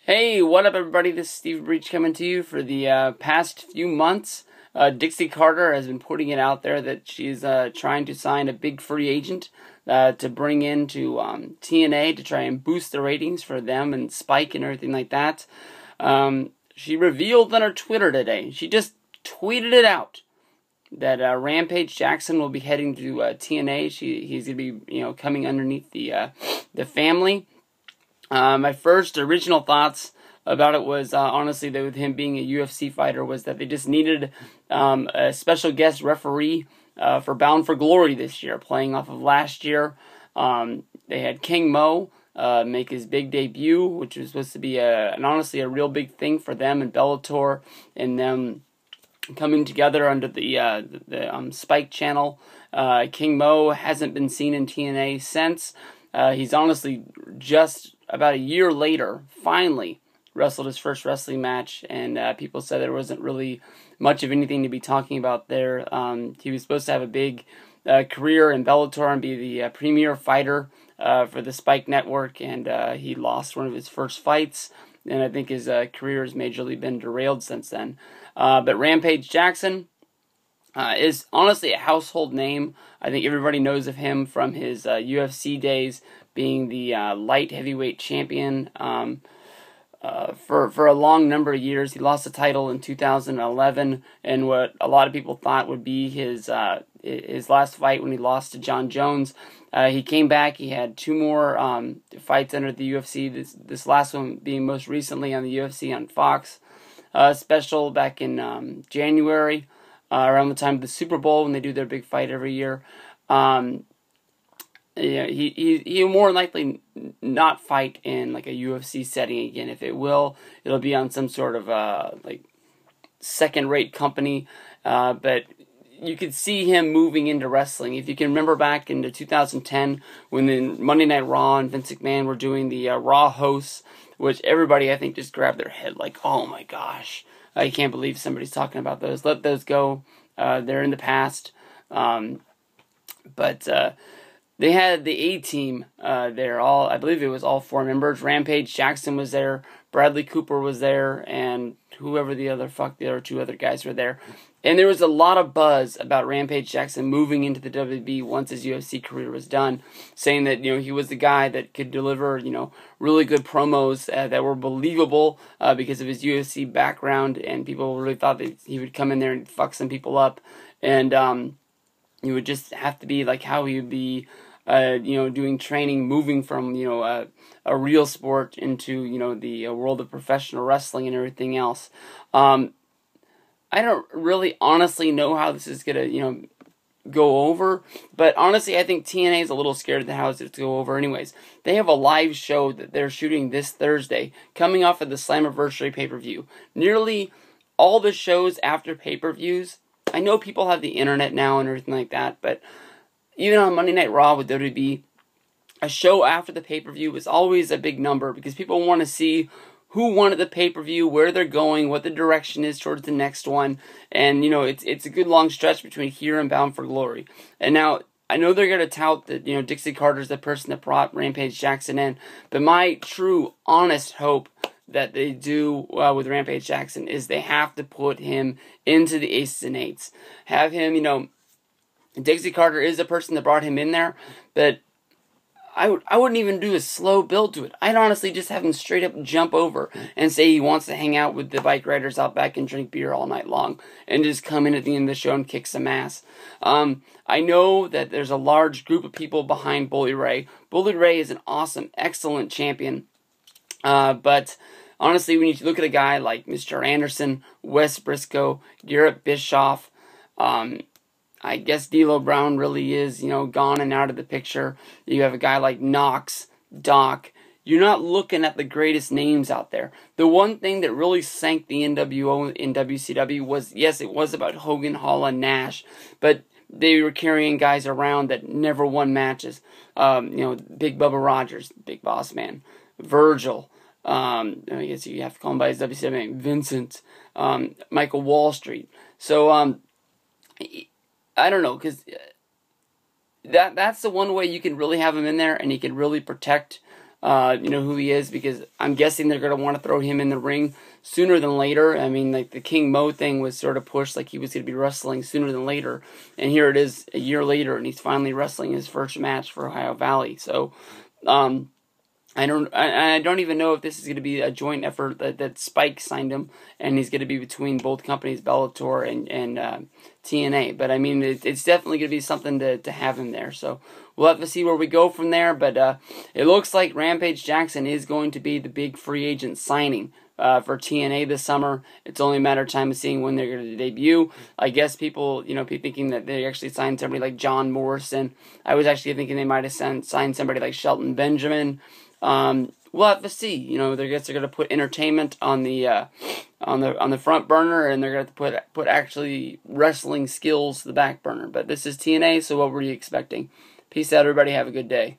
Hey, what up everybody? This is Steve Breach coming to you for the past few months. Dixie Carter has been putting it out there that she's trying to sign a big free agent to bring into TNA to try and boost the ratings for them and Spike and everything like that. She revealed on her Twitter today, she just tweeted it out, that Rampage Jackson will be heading to TNA. He's going to be coming underneath the family. My first original thoughts about it was, honestly, that with him being a UFC fighter, was that they just needed a special guest referee for Bound for Glory this year, playing off of last year. They had King Mo make his big debut, which was supposed to be honestly a real big thing for them and Bellator, and them coming together under the Spike channel. King Mo hasn't been seen in TNA since. He's honestly just about a year later finally wrestled his first wrestling match, and people said there wasn't really much of anything to be talking about there. He was supposed to have a big career in Bellator and be the premier fighter for the Spike Network, and he lost one of his first fights, and I think his career has majorly been derailed since then. But Rampage Jackson is honestly a household name. I think everybody knows of him from his UFC days, being the light heavyweight champion for a long number of years. He lost the title in 2011, and what a lot of people thought would be his last fight when he lost to John Jones. He came back. He had two more fights under the UFC. This last one being most recently on the UFC on Fox special back in January. Around the time of the Super Bowl, when they do their big fight every year. He'll more likely not fight in like a UFC setting again. If it will, it'll be on some sort of like second-rate company. But you could see him moving into wrestling. If you can remember back into 2010, when the Monday Night Raw and Vince McMahon were doing the Raw hosts, which everybody I think just grabbed their head like, oh my gosh, I can't believe somebody's talking about those. Let those go. They're in the past. But they had the A-team there. I believe it was all four members. Rampage Jackson was there. Bradley Cooper was there. And whoever the other two other guys were there. And there was a lot of buzz about Rampage Jackson moving into the WWE once his UFC career was done, saying that he was the guy that could deliver really good promos that were believable because of his UFC background, and people really thought that he would come in there and fuck some people up, and he would just have to be like how he would be doing training, moving from a real sport into the world of professional wrestling and everything else. I don't really honestly know how this is going to, go over. But honestly, I think TNA is a little scared of how it's going to go over anyways. They have a live show that they're shooting this Thursday, coming off of the Slammiversary pay-per-view. Nearly all the shows after pay-per-views, I know people have the internet now and everything like that, but even on Monday Night Raw with WWE, a show after the pay-per-view is always a big number because people want to see who won at the pay-per-view, where they're going, what the direction is towards the next one. And, it's a good long stretch between here and Bound for Glory. And now, I know they're going to tout that, Dixie Carter's the person that brought Rampage Jackson in. But my true, honest hope that they do with Rampage Jackson is they have to put him into the Aces and Eights. Have him, Dixie Carter is the person that brought him in there, but I wouldn't even do a slow build to it. I'd honestly just have him straight up jump over and say he wants to hang out with the bike riders out back and drink beer all night long and just come in at the end of the show and kick some ass. I know that there's a large group of people behind Bully Ray. Bully Ray is an awesome, excellent champion. But honestly, when you look at a guy like Mr. Anderson, Wes Briscoe, Garrett Bischoff, I guess D'Lo Brown really is, gone and out of the picture. You have a guy like Knox, Doc. You're not looking at the greatest names out there. The one thing that really sank the NWO in WCW was, yes, it was about Hogan, Hall, and Nash, but they were carrying guys around that never won matches. Big Bubba Rogers, Big Boss Man, Virgil. I guess you have to call him by his WCW name, Vincent, Michael Wall Street. So, I don't know, because that's the one way you can really have him in there, and he can really protect who he is, because I'm guessing they're going to want to throw him in the ring sooner than later. I mean, like the King Mo thing was sort of pushed like he was going to be wrestling sooner than later, and here it is a year later, and he's finally wrestling his first match for Ohio Valley. So, I don't even know if this is going to be a joint effort that Spike signed him, and he's going to be between both companies, Bellator and TNA. But I mean, it's definitely going to be something to have him there. So we'll have to see where we go from there. But it looks like Rampage Jackson is going to be the big free agent signing for TNA this summer. It's only a matter of time of seeing when they're going to debut. I guess people, be thinking that they actually signed somebody like John Morrison. I was actually thinking they might have signed somebody like Shelton Benjamin. We'll have to see. They're going to put entertainment on the front burner, and they're going to put actually wrestling skills to the back burner. But this is TNA, so what were you expecting? Peace out, everybody. Have a good day.